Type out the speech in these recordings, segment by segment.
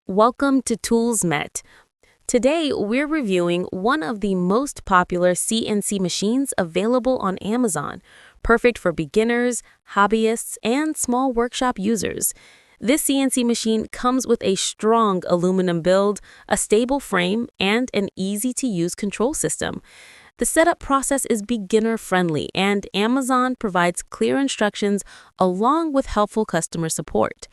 Welcome to Toolsmet. Today, we're reviewing one of the most popular CNC machines available on Amazon, perfect for beginners, hobbyists, and small workshop users. This CNC machine comes with a strong aluminum build, a stable frame, and an easy-to-use control system. The setup process is beginner-friendly, and Amazon provides clear instructions along with helpful customer support.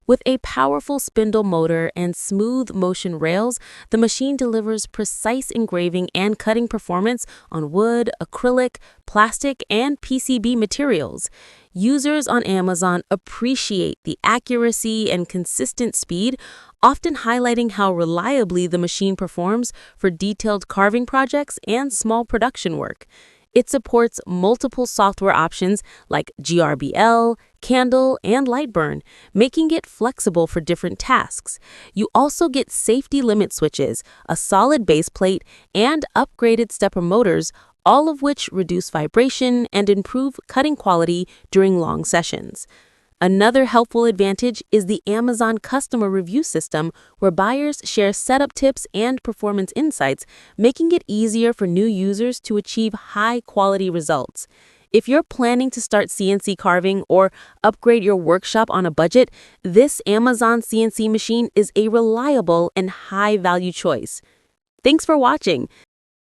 With a powerful spindle motor and smooth motion rails, the machine delivers precise engraving and cutting performance on wood, acrylic, plastic, and PCB materials. Users on Amazon appreciate the accuracy and consistent speed, often highlighting how reliably the machine performs for detailed carving projects and small production work. It supports multiple software options like GRBL, Candle, and Lightburn, making it flexible for different tasks. You also get safety limit switches, a solid base plate, and upgraded stepper motors, all of which reduce vibration and improve cutting quality during long sessions. Another helpful advantage is the Amazon customer review system, where buyers share setup tips and performance insights, making it easier for new users to achieve high-quality results. If you're planning to start CNC carving or upgrade your workshop on a budget, this Amazon CNC machine is a reliable and high-value choice. Thanks for watching.